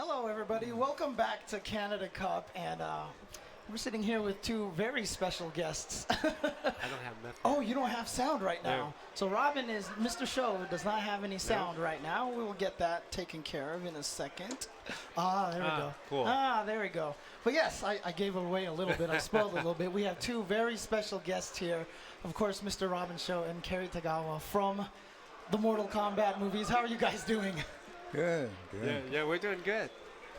Hello, everybody. Welcome back to Canada Cup, and we're sitting here with two very special guests. I don't have nothing. Oh, you don't have sound right now. No. So Robin is Mr. Shou does not have any sound right now. We will get that taken care of in a second. There we go. Cool. There we go. But yes, I gave it away a little bit. I spoiled a little bit. We have two very special guests here. Of course, Mr. Robin Shou and Cary Tagawa from the Mortal Kombat movies. How are you guys doing? Good. Yeah, we're doing good.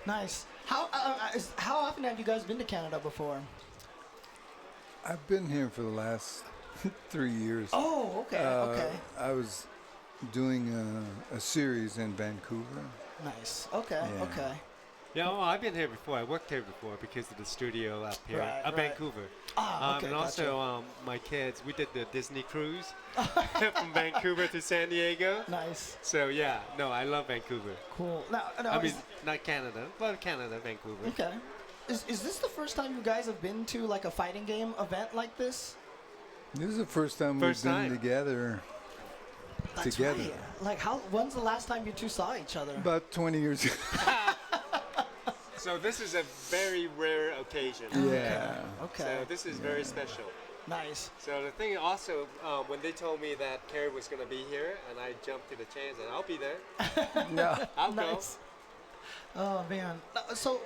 Nice. How often have you guys been to Canada before? I've been here for the last 3 years. Oh, okay, okay. I was doing a series in Vancouver. Nice. Okay, Yeah. okay. Yeah, I've been here before. I worked here before because of the studio up here, Right. Vancouver. Okay, and gotcha. also, my kids, we did the Disney cruise from Vancouver to San Diego. Nice. So yeah, no, I love Vancouver. Cool. Now, I mean, not Canada, but Canada, Vancouver. okay. Is this the first time you guys have been to like a fighting game event like this? This is the first time First we've time. been together. That's Together. right. Like, when's the last time you two saw each other? About 20 years ago. So this is a very rare occasion. Yeah. Okay. So this is very special. Nice. So the thing also, when they told me that Cary was going to be here, and I jumped to the chance, and I'll be there. Yeah. I'll go. Nice. Oh man. So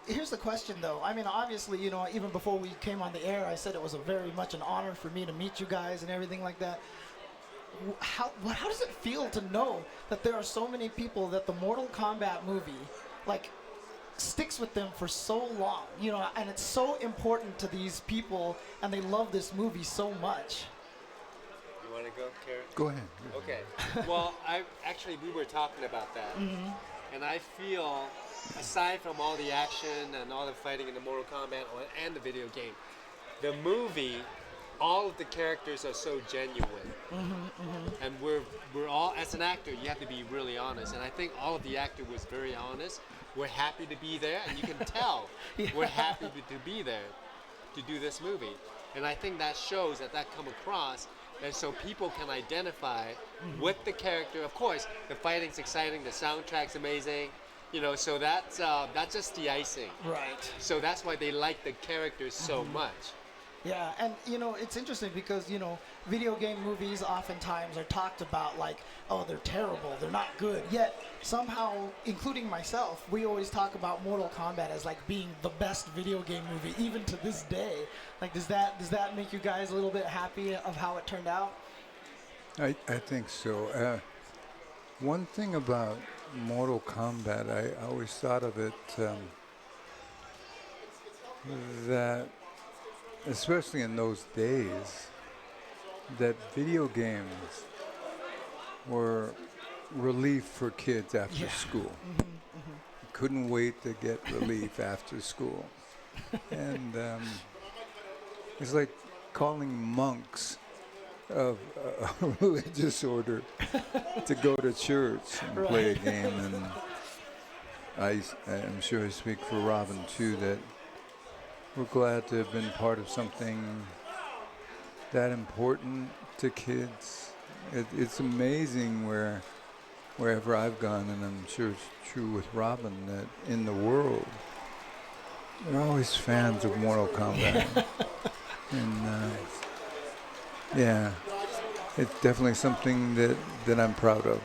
here's the question though. I mean, obviously, you know, even before we came on the air, I said it was a very much an honor for me to meet you guys and everything like that. How does it feel to know that there are so many people that the Mortal Kombat movie, like, sticks with them for so long, you know, and it's so important to these people, and they love this movie so much. You want to go, Cary? Go ahead. Okay. Well, we were talking about that, and I feel, aside from all the action and all the fighting in the Mortal Kombat and the video game, the movie, all of the characters are so genuine, and we're all, as an actor, you have to be really honest, and I think all of the actor was very honest. We're happy to be there, and you can tell we're happy to be there to do this movie, and I think that shows that come across. And so people can identify with the character. Of course, the fighting's exciting, the soundtrack's amazing, you know. So that's just the icing. Right. So that's why they like the characters so much. Yeah, and you know, it's interesting because, you know, video game movies oftentimes are talked about like, oh, they're terrible, they're not good. Yet somehow, including myself, we always talk about Mortal Kombat as like being the best video game movie, even to this day. Like, does that make you guys a little bit happy of how it turned out? I think so. One thing about Mortal Kombat, I always thought of it that, especially in those days, that video games were relief for kids after school. Couldn't wait to get relief after school. And it's like calling monks of a religious order to go to church and play a game. And I'm sure I speak for Robin too, that we're glad to have been part of something that important to kids. It's amazing wherever I've gone, and I'm sure it's true with Robin, that in the world, they're always fans of Mortal Kombat. And yeah, it's definitely something that I'm proud of.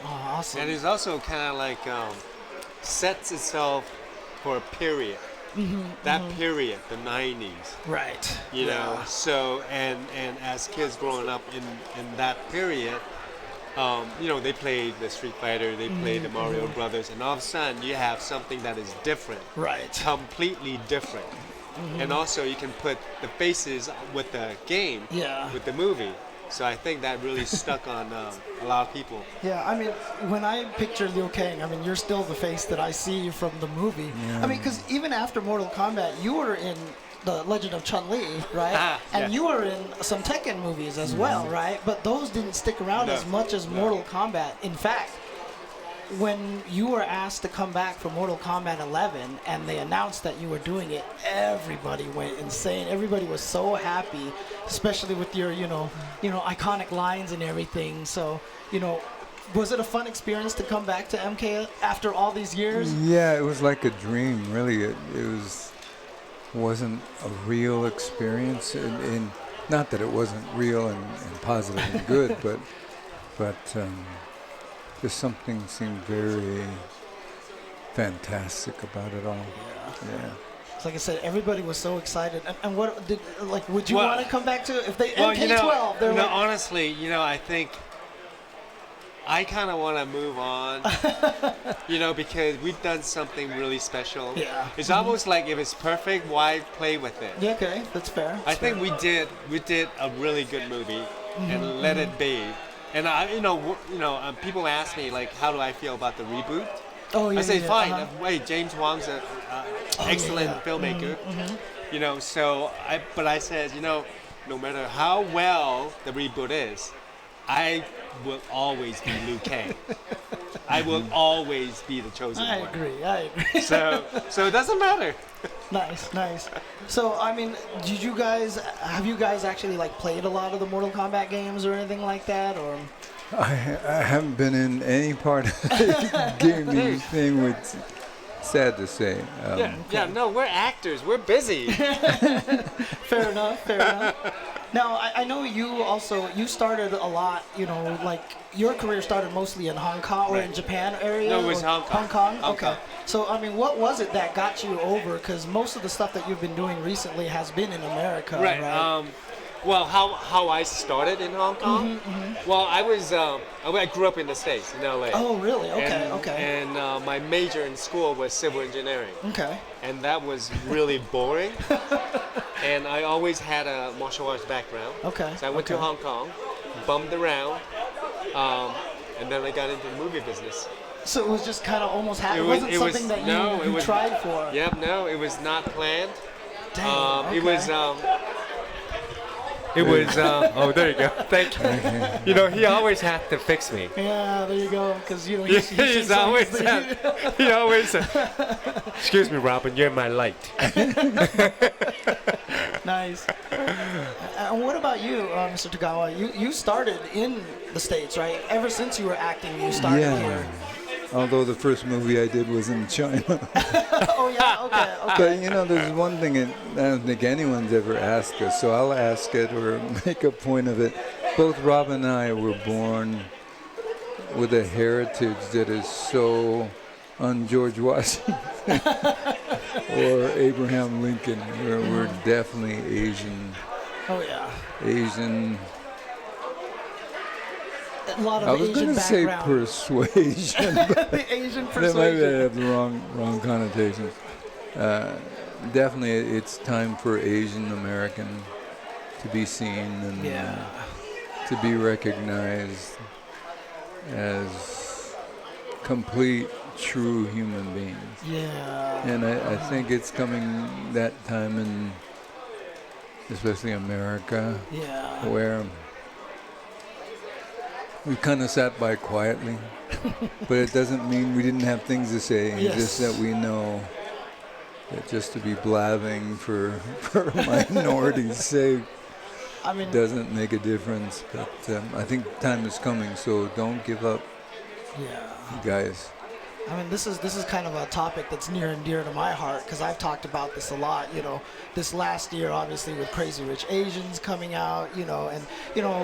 Oh, awesome. And it's also kind of like sets itself for a period. That period, the 90s. Right. You know, so and as kids growing up in that period, you know, they played the Street Fighter, they played the Mario Brothers, and all of a sudden you have something that is different, Right. completely different. And also you can put the faces with the game, Yeah. with the movie. So I think that really stuck on a lot of people. Yeah, I mean, when I picture Liu Kang, I mean, you're still the face that I see from the movie. Yeah. I mean, because even after Mortal Kombat, you were in The Legend of Chun-Li, right? And Yeah. you were in some Tekken movies as well, right? But those didn't stick around No. as much as Mortal Kombat. In fact, when you were asked to come back for Mortal Kombat 11 and they announced that you were doing it, everybody went insane. Everybody was so happy, especially with your, you know, iconic lines and everything. So, you know, Was it a fun experience to come back to MK after all these years? Yeah, it was like a dream, really. Wasn't a real experience, and not that it wasn't real and positive and good, but just something seemed very fantastic about it all. Yeah. Like I said, everybody was so excited. And what did would you want to come back to if they Well, MK12? They're like, honestly, I think I kind of want to move on, because we've done something really special. Yeah. It's almost like if it's perfect, why play with it? Yeah, okay, that's fair. I think we did a really good movie, and let it be. And people ask me like, how do I feel about the reboot? Oh yeah. I say fine. Uh-huh. Wait, James Wan's an excellent filmmaker. But I said, no matter how well the reboot is, I will always be Liu Kang. I will always be the chosen one. I agree. So it doesn't matter. Nice. So, I mean, have you guys actually like played a lot of the Mortal Kombat games or anything like that, or? I haven't been in any part of the gaming thing, which sad to say. No, we're actors. We're busy. Fair enough. Now, I know you started a lot, like your career started mostly in Hong Kong or in Japan area? No, it was Hong Kong. Hong Kong? Hong Okay. Kong. So, I mean, what was it that got you over? Because most of the stuff that you've been doing recently has been in America, right? Well, how I started in Hong Kong? Well, I grew up in the States, in LA. Oh, really? Okay. And my major in school was civil engineering. Okay. And that was really boring. And I always had a martial arts background. Okay. So I went to Hong Kong, bummed around, and then I got into the movie business. So it was just kind of almost happened. It wasn't something that you tried for. Yep, no, it was not planned. Dang, okay. It was, oh, there you go. Thank you. He always had to fix me. Yeah, there you go. Because, he always said, excuse me, Robin, you're my light. Nice. And what about you, Mr. Tagawa? You started in the States, right? Ever since you were acting, you started here. Although the first movie I did was in China. Oh, yeah? Okay. But, there's one thing that I don't think anyone's ever asked us, so I'll ask it or make a point of it. Both Rob and I were born with a heritage that is so un-George Washington or Abraham Lincoln. We're definitely Asian. Oh, yeah. Asian. A lot of I was Asian going to say background. persuasion, but The Asian that persuasion. might have the wrong connotations. Definitely, it's time for Asian American to be seen and to be recognized as complete, true human beings. Yeah. And I think it's coming that time in, especially America, where we kind of sat by quietly, but it doesn't mean we didn't have things to say. It's just that we know that just to be blabbing for minority's sake doesn't make a difference. But I think time is coming, so don't give up, you guys. I mean, this is kind of a topic that's near and dear to my heart because I've talked about this a lot. This last year, obviously, with Crazy Rich Asians coming out, and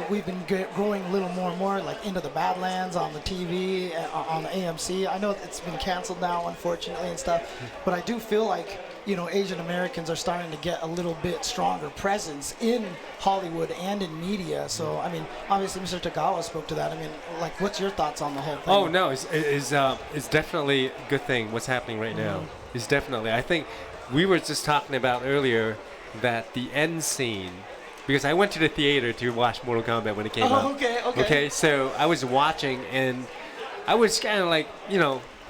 we've been growing a little more and more like into the Badlands on the TV, on the AMC. I know it's been canceled now, unfortunately, and stuff, but I do feel like Asian Americans are starting to get a little bit stronger presence in Hollywood and in media. So, I mean, obviously, Mr. Tagawa spoke to that. I mean, like, what's your thoughts on the whole thing? Oh, no, it's definitely a good thing what's happening right now. It's definitely. I think we were just talking about earlier that the end scene, because I went to the theater to watch Mortal Kombat when it came out. Okay, so I was watching, and I was kind of like,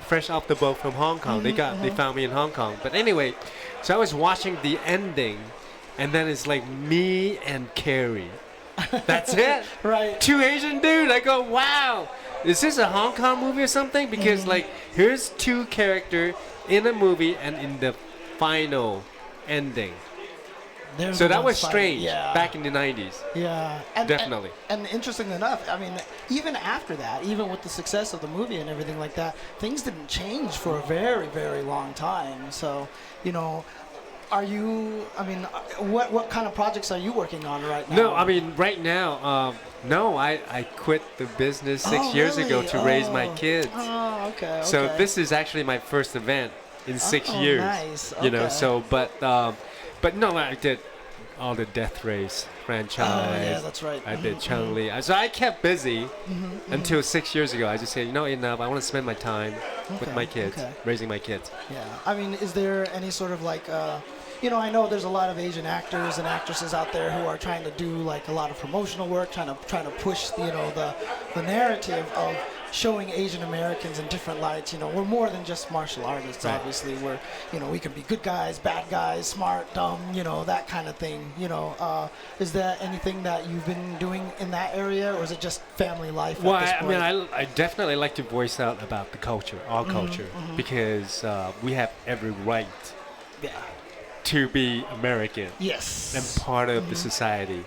fresh off the boat from Hong Kong. They found me in Hong Kong. But anyway, so I was watching the ending, and then it's like me and Cary. That's it. Right. Two Asian dudes. I go, wow. Is this a Hong Kong movie or something? Because like here's two characters in a movie and in the final ending. They're So the that ones was fighting. strange Yeah. back in the 90s. Yeah, and, Definitely. And interestingly enough, I mean, even after that, even with the success of the movie and everything like that, things didn't change for a very, very long time. So, you know, are you? I mean, what kind of projects are you working on right now? No, I mean, right now, no, I quit the business 6 years ago really? to raise my kids. Oh, okay. So okay. this is actually my first event in 6 years. Nice. You know, okay. so but no, I did all the Death Race franchise. Oh, yeah, that's right. I did Chun-Li. So I kept busy until 6 years ago. I just said, enough. I want to spend my time with Okay, my kids, okay. raising my kids. Yeah. I mean, is there any sort of like, I know there's a lot of Asian actors and actresses out there who are trying to do like a lot of promotional work, trying to push, the narrative of showing Asian Americans in different lights. We're more than just martial artists. Right. Obviously, we're, we can be good guys, bad guys, smart, dumb, that kind of thing. Is there anything that you've been doing in that area, or is it just family life? Well, at this I mean, I definitely like to voice out about the culture, our culture, because we have every right Yeah. to be American Yes. and part of the society.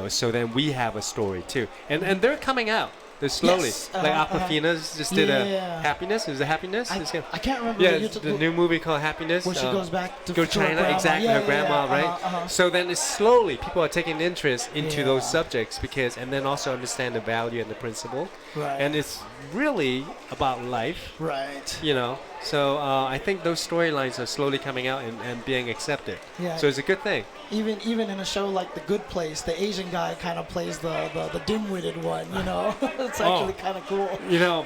So then we have a story too, and they're coming out. They're slowly, Yes, like Aquafina's just did a Yeah. Happiness. Is it Happiness? I can't remember. Yeah, what you it's the new movie called Happiness. where she goes back to Go her China, grandma. exactly, Yeah, her grandma, yeah, right? So then it's slowly people are taking interest into those Yeah. subjects and then also understand the value and the principle, Right. and it's really about life, Right. So I think those storylines are slowly coming out and being accepted. Yeah. So it's a good thing. Even in a show like The Good Place, the Asian guy kind of plays the dim-witted one. It's actually kind of cool.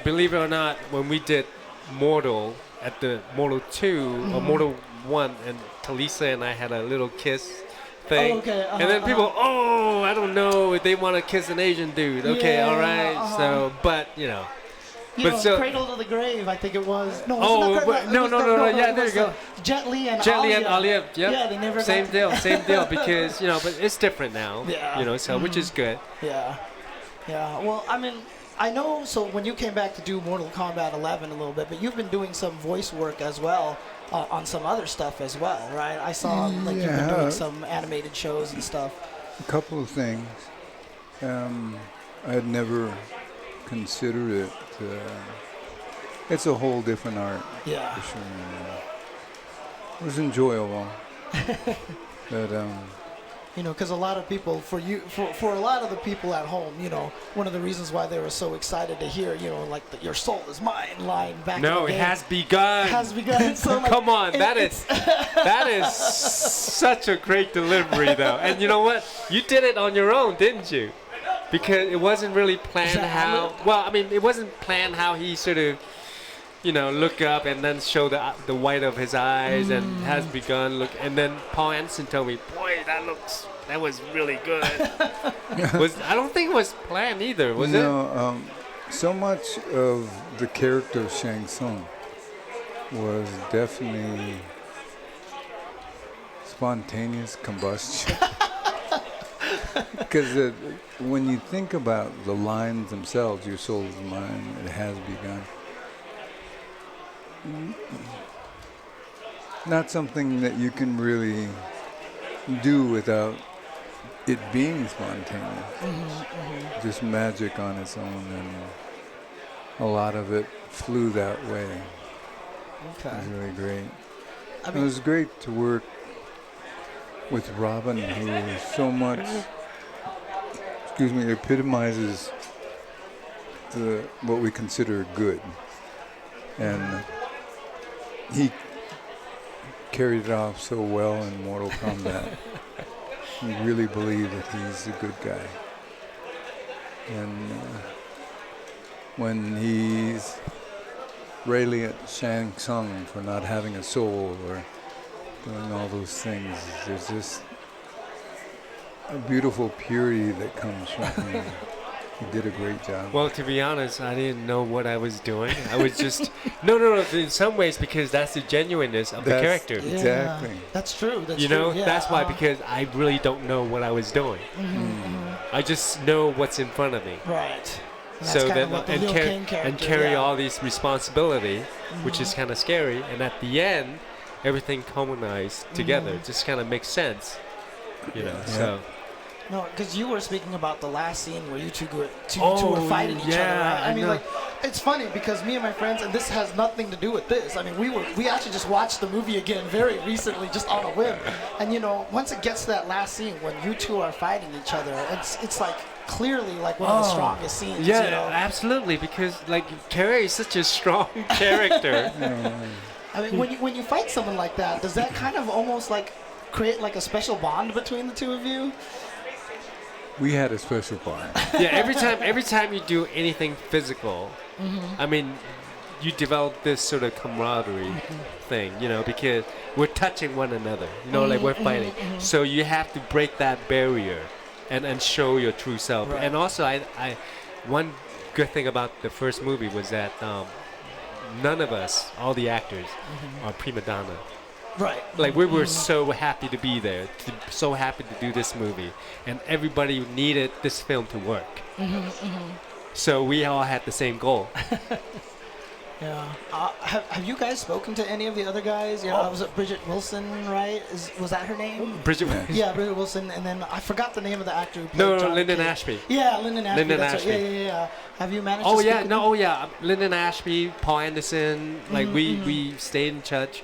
Believe it or not, when we did Mortal at the Mortal 2 or Mortal 1, and Talisa and I had a little kiss thing. Oh, okay, and then people, I don't know if they want to kiss an Asian dude. Okay, Yeah, all right. So, but, Cradle to the Grave, I think it was. No, Oh, it's not wait, no, yeah, there you go. Jet Li and Jet Li and Alia. Alia, yep. Yeah, they never same got deal, because, but it's different now. Yeah. So, which is good. Yeah. Yeah. Well, I mean, I know, so when you came back to do Mortal Kombat 11 a little bit, but you've been doing some voice work as well on some other stuff as well, right? I saw like you've been doing some animated shows and stuff. A couple of things. I had never considered it. It's a whole different art. Yeah. For sure. It was enjoyable. But because a lot of people, for a lot of the people at home, one of the reasons why they were so excited to hear, like your soul is mine line back. No, in the it day. has begun. It has begun. So, like, Come on, that is such a great delivery, though. And you know what? You did it on your own, didn't you? Because it wasn't really planned how. Well, I mean, it wasn't planned how he sort of, look up and then show the white of his eyes and has begun. Look, and then Paul Anderson told me, "Boy, that was really good." I don't think it was planned either, was it? No, so much of the character of Shang Tsung was definitely spontaneous combustion. Because when you think about the lines themselves, your soul is mine, it has begun. Not something that you can really do without it being spontaneous. Just magic on its own, and a lot of it flew that way. Okay. It was really great. I It mean, was great to work with Robin, who is so much, epitomizes what we consider good. And he carried it off so well in Mortal Kombat. We really believe that he's a good guy. And when he's railing at Shang Tsung for not having a soul or doing all those things, there's just a beautiful purity that comes from him. He did a great job. Well, to be honest, I didn't know what I was doing. I was just no. In some ways, because that's the genuineness of the character. Exactly. That's true. That's You true. know, Yeah, that's why, because I really don't know what I was doing. I just know what's in front of me. Right. And So that's kind then of what the and Liu carry Kang character, carry yeah. all these responsibility, which is kind of scary. And at the end, everything culminates together. It just kind of makes sense. You know, Yeah. so. No, because you were speaking about the last scene where you two were fighting each other. Right? I mean, know. like, it's funny because me and my friends, and this has nothing to do with this. I mean, we actually just watched the movie again very recently, just on a whim. And you know, once it gets to that last scene when you two are fighting each other, it's like clearly like one of the strongest scenes. Yeah, you know? absolutely, because like Cary is such a strong character. I mean, when you fight someone like that, does that kind of almost like create like a special bond between the two of you? We had a special bond. Yeah, every time you do anything physical, I mean, you develop this sort of camaraderie thing, you know, because we're touching one another, you know, like we're fighting. So you have to break that barrier and show your true self. Right. And also, I one good thing about the first movie was that none of us, all the actors, are prima donna. Right. Like we were so happy to be there, so happy to do this movie, and everybody needed this film to work. So we all had the same goal. Yeah. Have you guys spoken to any of the other guys? You know, was it Bridget Wilson, right? Was that her name? Bridget, Yeah, Bridget Wilson, and then I forgot the name of the actor who played no, Johnny Lyndon Cage. Ashby. Yeah, Lyndon Ashby. Lyndon that's Ashby. Right. Yeah. Have you managed? Oh to yeah, speak with no, them? oh yeah, Lyndon Ashby, Paul Anderson. Like we stayed in touch.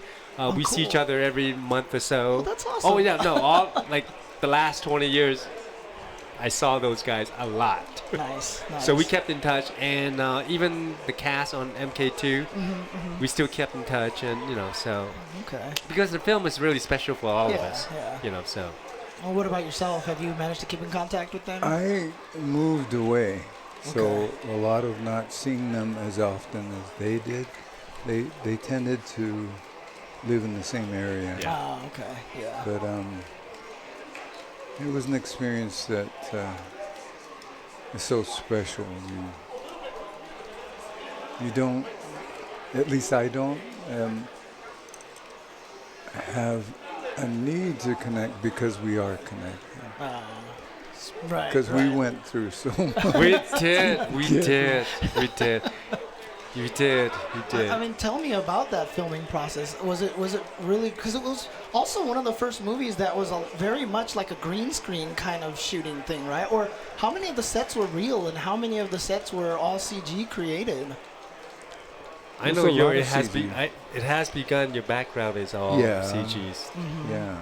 We see each cool. other every month or so. Oh, that's awesome. Oh yeah, no, all like the last 20 years, I saw those guys a lot. Nice. So we kept in touch, and even the cast on MK2, we still kept in touch, and you know, so Okay. because the film is really special for all of Yeah, us, yeah. you know, so Well, what about yourself? Have you managed to keep in contact with them? I moved away, so Okay. a lot of not seeing them as often as they did. They tended to live in the same area. Yeah. Oh, okay. Yeah. But it was an experience that is so special. You don't, at least I don't, have a need to connect because we are connected. Right. Because we right. went through so much. we did. You did. I mean, tell me about that filming process. Was it really? Because it was also one of the first movies that was very much like a green screen kind of shooting thing, right? Or how many of the sets were real and how many of the sets were all CG created? I know Also a lot it of has CG. it has begun. Your background is all Yeah. CGs, Yeah.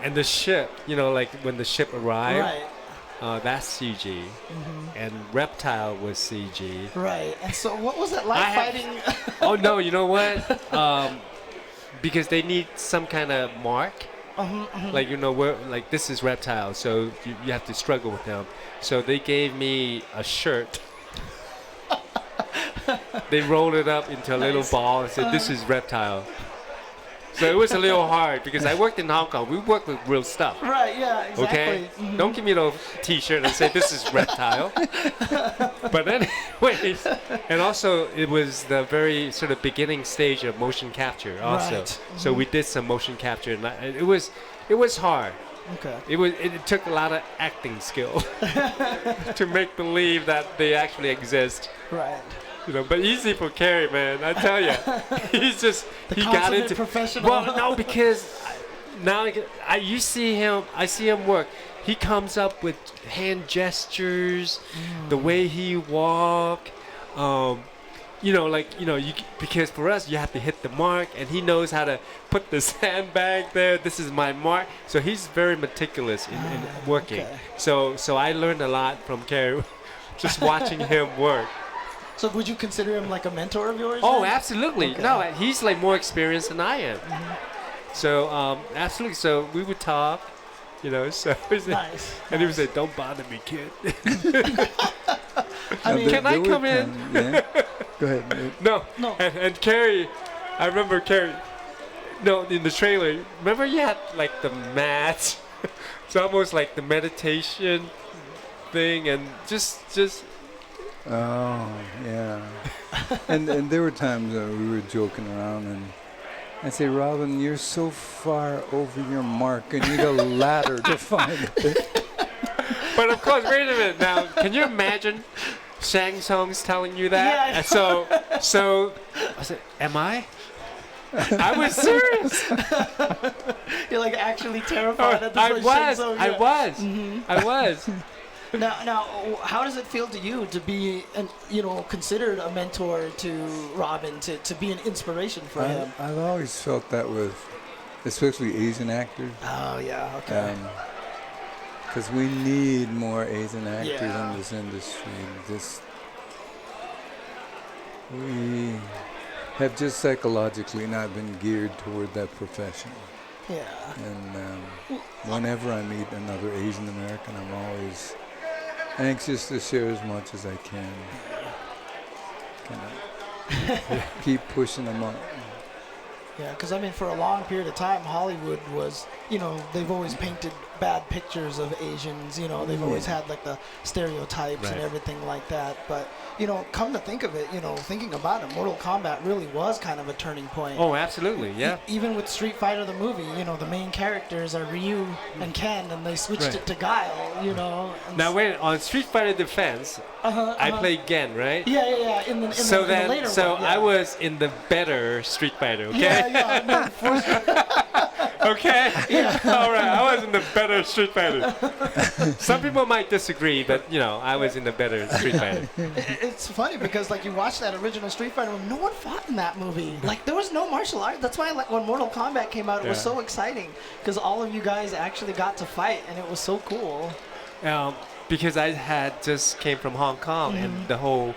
and the ship. You know, like when the ship arrived, Right. that's CG, and Reptile was CG. Right. And so, what was it like I have- fighting? Oh no, you know what? Because they need some kind of mark. Like, you know, we're like, this is Reptile, so you have to struggle with them. So they gave me a shirt. They rolled it up into a little Nice. ball and said, this is Reptile. So it was a little hard because I worked in Hong Kong. We work with real stuff. Right. Yeah. Exactly. Okay? Don't give me no T-shirt and say this is Reptile. But anyways, and also it was the very sort of beginning stage of motion capture also. Right. So we did some motion capture, and it was hard. Okay. It took a lot of acting skill to make believe that they actually exist. Right. You know, but easy for Cary, man. I tell you, he's just he got consummate into professional. Well, no, because now I see him work. He comes up with hand gestures, the way he walk. You know, like because for us you have to hit the mark, and he knows how to put the sandbag there. This is my mark. So he's very meticulous in working. Okay. So I learned a lot from Cary, just watching him work. So would you consider him like a mentor of yours? Oh, then? absolutely. Okay. No, he's like more experienced than I am. So absolutely. So we would talk, you know. So Nice. and he would say, "Don't bother me, kid." I mean, Can I come in? Yeah. Go ahead. No. No. And Cary, I remember Cary. No, in the trailer, remember you had like the mat. It's almost like the meditation thing, and just. Oh, yeah. and there were times we were joking around, and I'd say, Robin, you're so far over your mark, and you need a ladder to find it. But of course, wait a minute. Now, can you imagine Shang Tsung's telling you that? Yeah, I And so I said, am I? I was serious. You're like actually terrified at the I first was. Shinzo, I yeah. was. Mm-hmm. I was. Now, how does it feel to you to be, considered a mentor to Robin, to be an inspiration for him? I've always felt that with, especially Asian actors, Oh yeah, okay. because we need more Asian actors Yeah. in this industry. We have just psychologically not been geared toward that profession. Yeah. And whenever I meet another Asian American, I'm always anxious to share as much as I can. Kind of keep pushing them up. Yeah, because I mean, for a long period of time, Hollywood was, they've always painted bad pictures of Asians. They've always had like the stereotypes and Right. everything like that. But, come to think of it, thinking about it, Mortal Kombat really was kind of a turning point. Oh, absolutely. Yeah. Even with Street Fighter the movie, the main characters are Ryu and Ken, and they switched Right. it to Guile, and Now wait, on Street Fighter Defense, I played Gen, right? Yeah. In the later one, yeah. I was in the better Street Fighter, okay? Yeah, no, Okay? All right, I was in the better Street Fighter. Some people might disagree, but, I was in the better Street Fighter. It's funny because, like, you watch that original Street Fighter movie, no one fought in that movie. Like, there was no martial art. That's why, like, when Mortal Kombat came out, it was Yeah. so exciting because all of you guys actually got to fight, and it was so cool. Because I had just came from Hong Kong, and the whole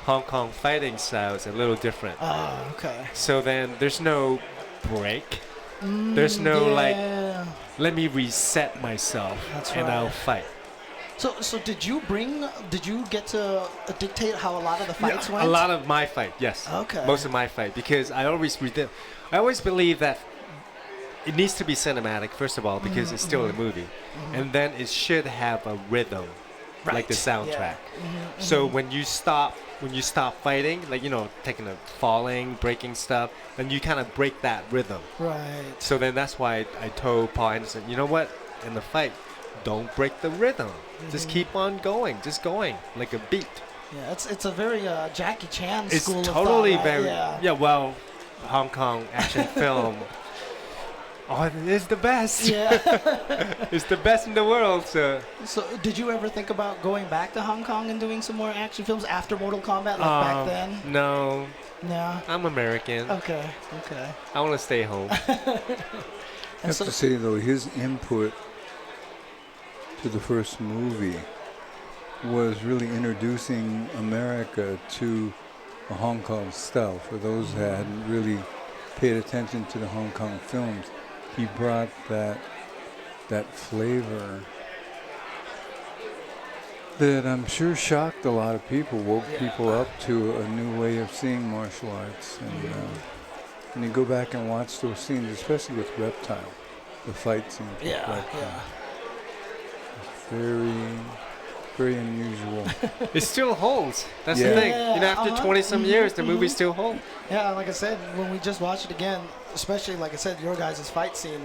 Hong Kong fighting style is a little different. Oh, okay. So then there's no break. There's no, yeah. let me reset myself That's and right. I'll fight. So did you get to dictate how a lot of the fights went? A lot of my fight, yes. Okay. Most of my fight, because I always believe that it needs to be cinematic, first of all, because it's still a movie. And then it should have a rhythm, like the Right. soundtrack. Yeah. So when you stop fighting, like, taking a falling, breaking stuff, then you kind of break that rhythm. Right. So then that's why I told Paul Anderson, you know what? In the fight, don't break the rhythm. Just keep on going, just going like a beat. Yeah, it's a very Jackie Chan It's school totally of thought, right? very Yeah. well, Hong Kong action film. Oh, it is the best. Yeah. It's the best in the world. So Did you ever think about going back to Hong Kong and doing some more action films after Mortal Kombat, like back then? No, No. I'm American. Okay. I want to stay home. I have to say, though, his input to the first movie was really introducing America to a Hong Kong style. For those that hadn't really paid attention to the Hong Kong films, he brought that flavor that I'm sure shocked a lot of people, woke people up to a new way of seeing martial arts. And when you go back and watch those scenes, especially with Reptile, the fight scenes with Reptile, very, very unusual. It still holds. That's Yeah. the thing. Yeah, After 20-some years, the movie still holds. Yeah, like I said, when we just watched it again, especially like I said, your guys' fight scene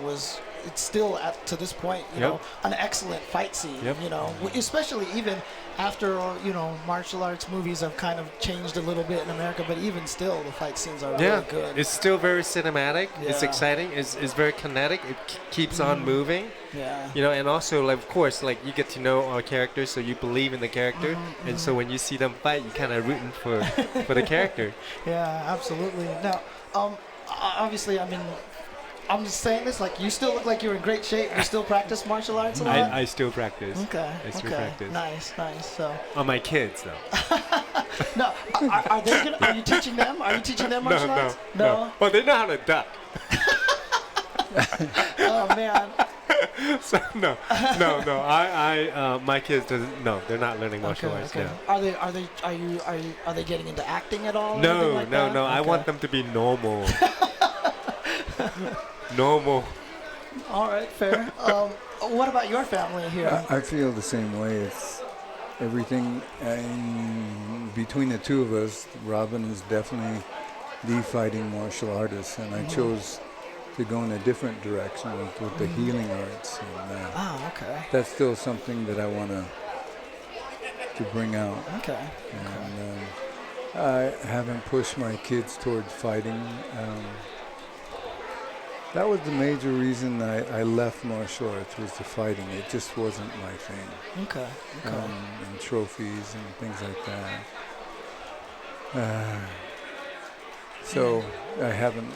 it's still to this point, an excellent fight scene. Yep. Especially even after martial arts movies have kind of changed a little bit in America, but even still, the fight scenes are really good. It's still very cinematic. It's Yeah. exciting. It's very kinetic. It keeps on moving. Yeah. And also, like, of course, like, you get to know our characters, so you believe in the character, and so when you see them fight, you kind of rooting for the character. Yeah, absolutely. Now, obviously, I mean, I'm just saying this, like, you still look like you're in great shape. You still practice martial arts a lot? I still practice. Okay. I still practice. Nice. So. On my kids, though. No, are you teaching them? Are you teaching them martial arts? No. Well, they know how to duck. Oh man. So no. My kids doesn't. No, they're not learning martial arts. Okay. No. Are they getting into acting at all? or No, anything like that? no. I Okay. want them to be normal. Normal. All right, fair. What about your family here? I feel the same way. It's everything between the two of us. Robin is definitely the fighting martial artist, and I chose to go in a different direction with the healing arts. And, Okay. that's still something that I want to bring out. Okay. And I haven't pushed my kids towards fighting. that was the major reason I left martial arts, was the fighting. It just wasn't my thing. Okay. And trophies and things like that. So I haven't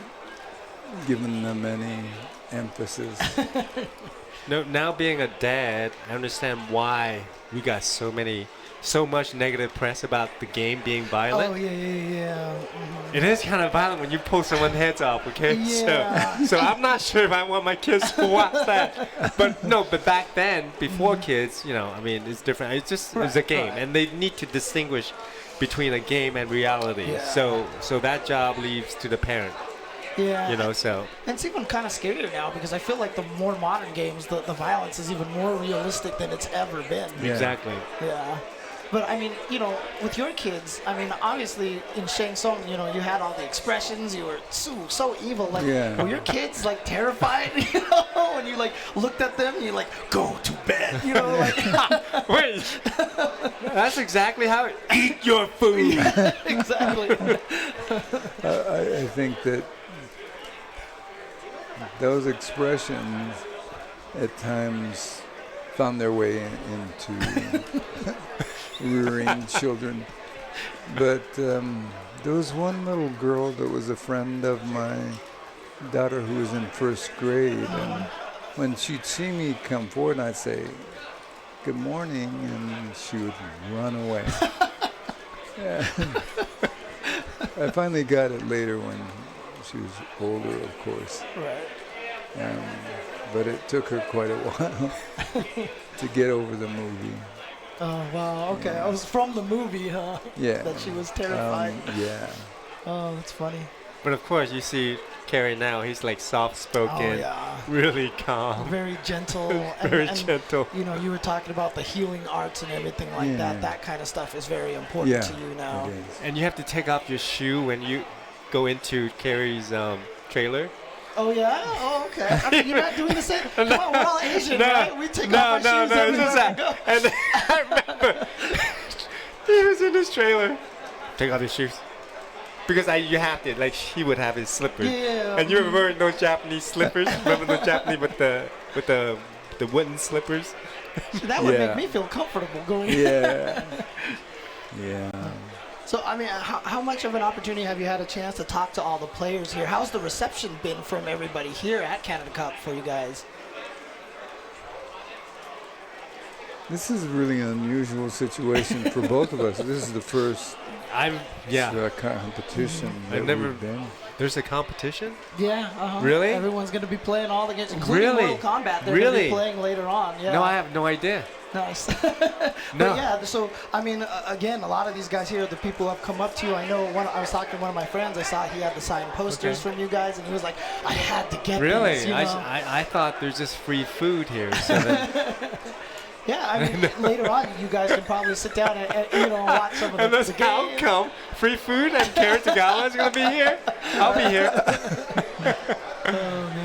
given them any emphasis. No, now being a dad, I understand why we got so much negative press about the game being violent. Oh yeah. Mhm. It is kind of violent when you pull someone's heads off, okay? Yeah. So I'm not sure if I want my kids to watch that. But back then, before kids, I mean, it's different. It's a game, and they need to distinguish between a game and reality. Yeah. So that job leaves to the parent. Yeah. So. And it's even kind of scarier now because I feel like the more modern games, the violence is even more realistic than it's ever been. Yeah. Exactly. Yeah. But I mean, with your kids, I mean, obviously in Shang Tsung, you had all the expressions. You were so evil. Like, were your kids like terrified? When you like looked at them, you like go to bed. Like. Wait. That's exactly how. Eat your food. Yeah, exactly. I think that those expressions at times found their way into rearing children. But there was one little girl that was a friend of my daughter who was in first grade. And when she'd see me come forward, I'd say, "Good morning," and she would run away. I finally got it later when she was older, of course. Right. But it took her quite a while to get over the movie. Oh, wow. Okay. I was from the movie, huh? Yeah. That she was terrified. Yeah. Oh, that's funny. But of course, you see Cary now. He's like soft-spoken, Oh, yeah. really calm, Very gentle. very and, gentle. you were talking about the healing arts and everything like that. Yeah. That kind of stuff is very important to you now. It is. And you have to take off your shoe when you go into Cary's trailer. Oh, yeah? Oh, okay. I mean, you're not doing the same. Come on, we're all Asian, right? We take off our shoes it's everywhere just we that. go. And I remember he was in his trailer. Take off your shoes. Because you have to, like, he would have his slippers. Yeah. And you were wearing those Japanese slippers? Remember those Japanese with the wooden slippers? That would Yeah. make me feel comfortable going in. Yeah. Yeah. So, I mean, how much of an opportunity have you had a chance to talk to all the players here? How's the reception been from everybody here at Canada Cup for you guys? This is a really unusual situation for both of us. This is the first competition that we've been. There's a competition? Yeah. Really? Everyone's going to be playing all the games, including Really? Mortal Kombat. They're going to Really? be playing later on. Yeah. No, I have no idea. Nice. No. But yeah, so I mean, again, a lot of these guys here, the people who have come up to you. I know I was talking to one of my friends. I saw he had the signed posters from you guys, and he was like, "I had to get Really? these." I thought there's just free food here. So that Yeah, I mean, later on, you guys can probably sit down and watch some of and the that's games. how come free food and Cary Tagawa is going to be here. I'll be here.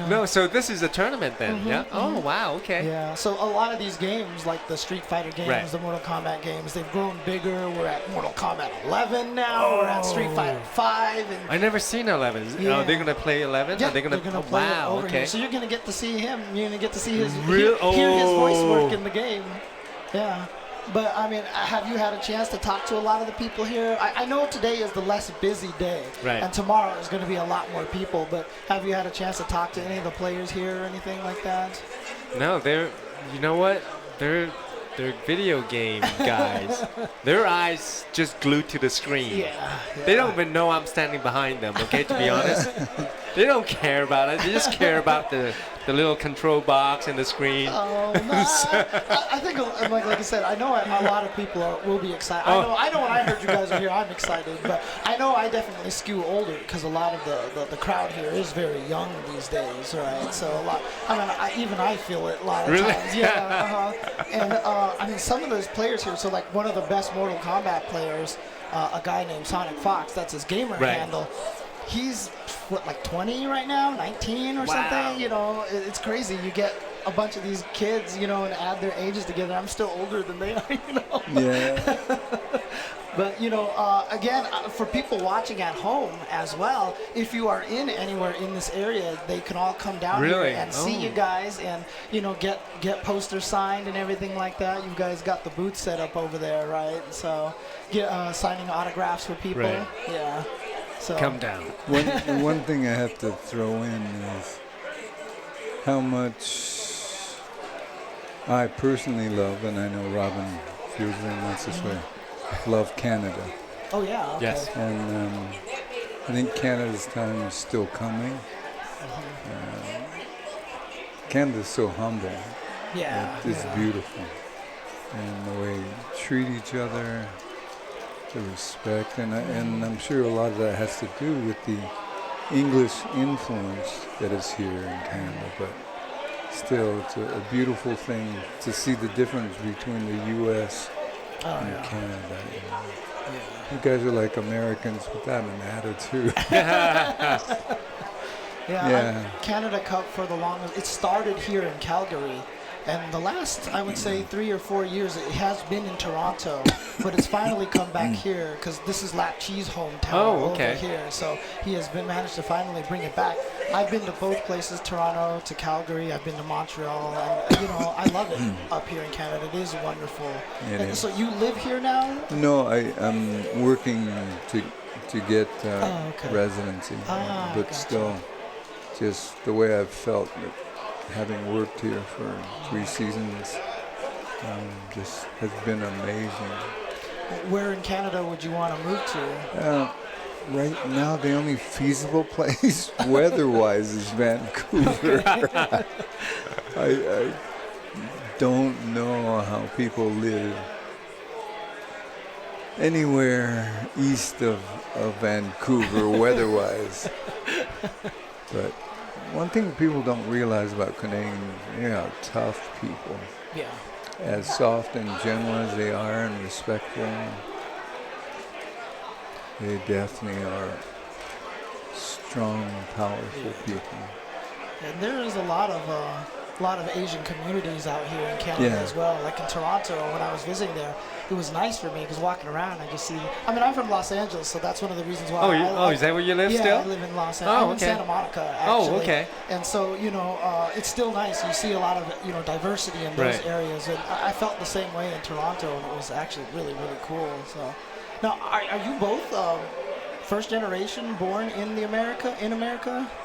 No, so this is a tournament then, yeah? Oh, wow, okay. Yeah, so a lot of these games, like the Street Fighter games, Right. the Mortal Kombat games, they've grown bigger. We're at Mortal Kombat 11 now. We're at Street Fighter 5. And I never seen 11. Yeah. Are they going to play 11? yeah, Are they going they're gonna to? play it Wow, over okay. here. So you're going to get to see him. You're going to get to see his Real- hear his voice Oh. work in the game. Yeah. But, I mean, have you had a chance to talk to a lot of the people here? I know today is the less busy day. Right. And tomorrow is going to be a lot more people. But have you had a chance to talk to any of the players here or anything like that? No, they're, you know what? They're video game guys. Their eyes just glued to the screen. Yeah. They don't even know I'm standing behind them, okay, to be honest. They don't care about it. They just care about the little control box and the screen. Oh, no, I think, like I said, I know a lot of people will be excited. Oh. I know when I heard you guys were here, I'm excited. But I know I definitely skew older because a lot of the crowd here is very young these days, right? So a lot. I mean, even I feel it a lot of Really? times. Yeah. And I mean, some of those players here. So like one of the best Mortal Kombat players, a guy named Sonic Fox. That's his gamer Right. handle. He's what, like 20 right now, 19 or something. You know, it's crazy. You get a bunch of these kids, and add their ages together. I'm still older than they are, Yeah. But again, for people watching at home as well, if you are in anywhere in this area, they can all come down here and see you guys, and get posters signed and everything like that. You guys got the booth set up over there, right? So get signing autographs for people. Right. Yeah. So Come down. One thing I have to throw in is how much I personally love, and I know Robin feels very much this way, love Canada. Oh yeah. Okay. Yes. And I think Canada's time is still coming. Canada's so humble. Yeah. It's beautiful. And the way we treat each other, the respect, and I'm sure a lot of that has to do with the English influence that is here in Canada, but still it's a beautiful thing to see the difference between the U.S. and Canada. You guys are like Americans without an attitude. Yeah. Canada Cup for the longest, it started here in Calgary. And the last, I would say, 3 or 4 years, it has been in Toronto, but it's finally come back here because this is Lap Chi's hometown over here. So he has managed to finally bring it back. I've been to both places, Toronto to Calgary. I've been to Montreal, and I love it up here in Canada. It is wonderful. So you live here now? No, I'm working to get residency, but gotcha. still, just the way I've felt. Having worked here for 3 seasons, just has been amazing. Where in Canada would you want to move to? Right now, the only feasible place weather-wise is Vancouver. I don't know how people live anywhere east of Vancouver weather-wise, but one thing people don't realize about Canadians, they are tough people. Yeah. As soft and gentle as they are and respectful, they definitely are strong, powerful people. And there is a lot of Asian communities out here in Canada as well. Like in Toronto, when I was visiting there, it was nice for me because walking around, I just see. I mean, I'm from Los Angeles, so that's one of the reasons why. Is that where you live still? Yeah, I live in Los Angeles. I'm in Santa Monica, actually. Oh, okay. And so, it's still nice. You see a lot of, diversity in those areas. And I felt the same way in Toronto, and it was actually really, really cool. So, now, are you both first generation born in America?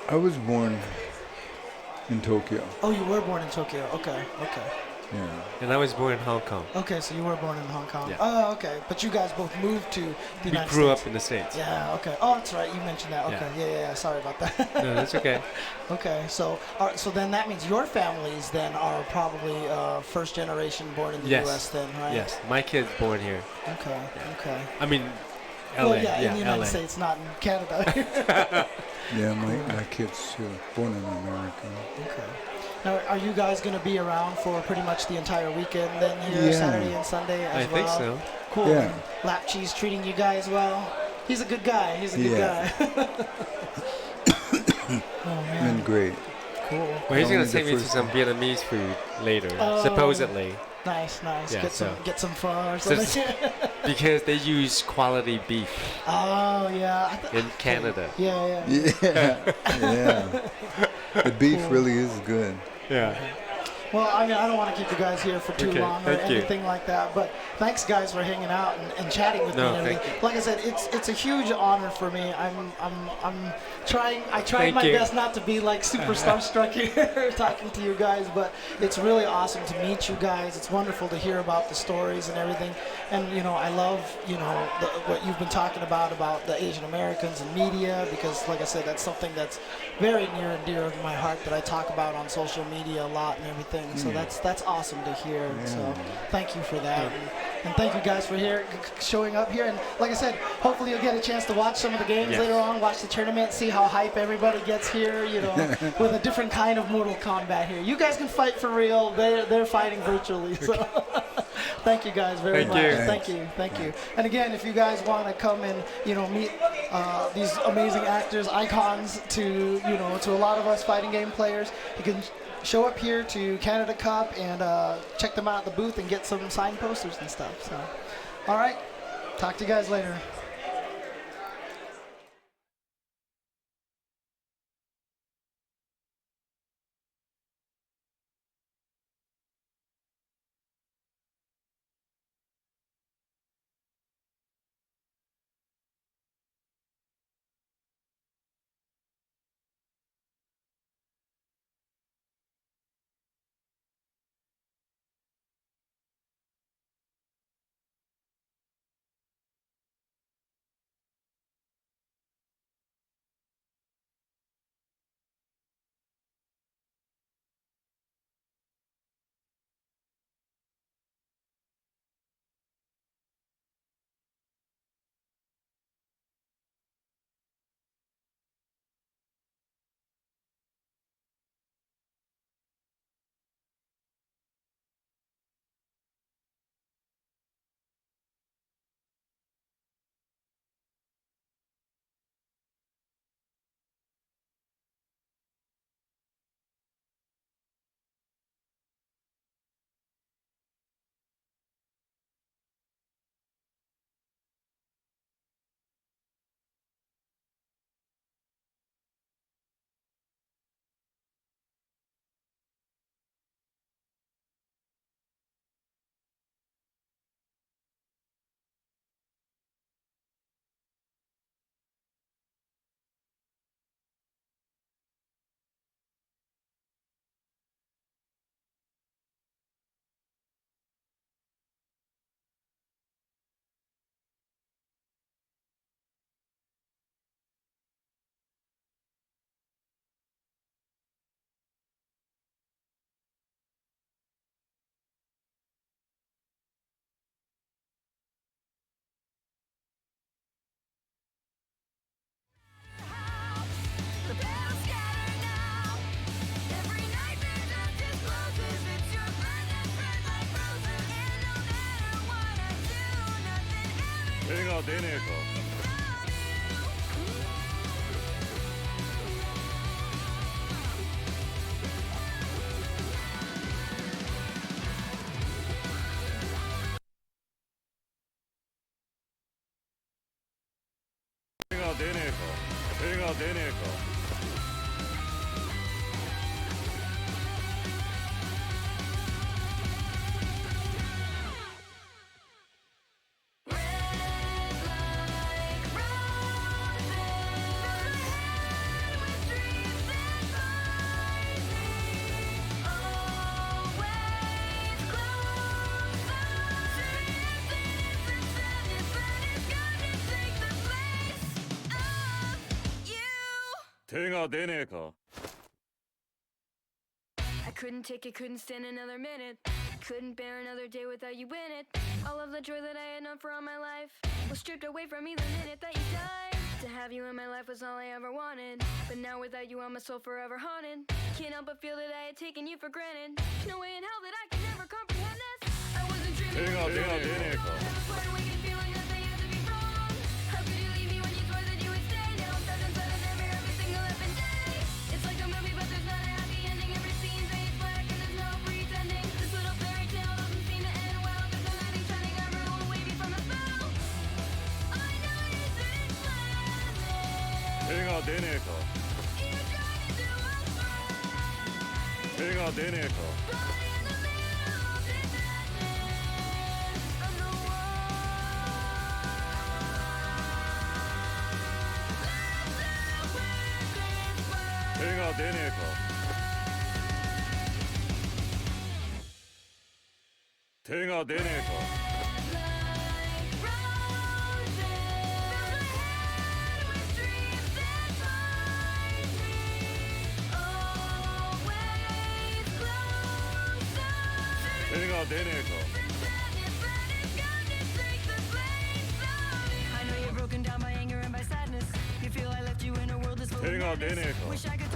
I was born in Tokyo. Oh, you were born in Tokyo. Okay. Yeah. And I was born in Hong Kong. Okay, so you were born in Hong Kong. Yeah. Oh, okay. But you guys both moved to the United States. We grew up in the States. Yeah, okay. Oh, that's right. You mentioned that. Okay. Yeah. Sorry about that. No, that's okay. Okay, so so then that means your families then are probably first generation born in the U.S. then, right? Yes. My kid's born here. Okay. I mean, LA. Well, in the United LA. States, not in Canada. Yeah, my kids too, born in America. Okay. Now, are you guys going to be around for pretty much the entire weekend then here, Saturday and Sunday as I well? think so. Cool. Yeah. Lap Chi's treating you guys well? He's a good guy. Guy. Oh, man. Been great. Cool. Well, he's Only going to the take me to first some one. Vietnamese food later, Oh. supposedly. Nice. Yeah, get some pho or So- something. Because they use quality beef Oh, yeah. in Canada. Yeah. Yeah. The beef really is good. Yeah. Well, I mean, I don't want to keep you guys here for too Okay, long or thank you. anything like that, but thanks, guys, for hanging out and chatting with me No, and everything. thank Like I said, it's a huge honor for me. I'm trying. I tried Thank my you. best not to be like super starstruck here talking to you guys, but it's really awesome to meet you guys. It's wonderful to hear about the stories and everything. And I love what you've been talking about the Asian Americans and media, because like I said, that's something that's very near and dear to my heart that I talk about on social media a lot and everything. So that's awesome to hear. Yeah. So thank you for that. And thank you guys for showing up here. And like I said, hopefully you'll get a chance to watch some of the games later on, watch the tournament, see how hype everybody gets here, with a different kind of Mortal Kombat here. You guys can fight for real. They're fighting virtually. So thank you guys very much. Thank you. And again, if you guys want to come and meet these amazing actors, icons to to a lot of us fighting game players, you can show up here to Canada Cup and check them out at the booth and get some signed posters and stuff. So, all right. Talk to you guys later. I couldn't take it, couldn't stand another minute. Couldn't bear another day without you in it. All of the joy that I had known for all my life was stripped away from me the minute that you died. To have you in my life was all I ever wanted, but now without you, I'm my soul forever haunted. Can't help but feel that I had taken you for granted. No way in hell that I could never comprehend this. I wasn't dreaming. How could you leave me when you swore that you would stay? Now I'm stuck inside of every single effing day. It's like a movie, but there's not a happy ending. Every scene fades black and there's no pretending. This little fairy tale doesn't seem to end well. Cause the night is shining everyone will wave you from a spell. I know you didn't plan it. You tried to do us right. But in the middle of this madness, I'm the I know you're broken down by anger and by sadness. You feel I left you in a world that's full of madness. Wish I could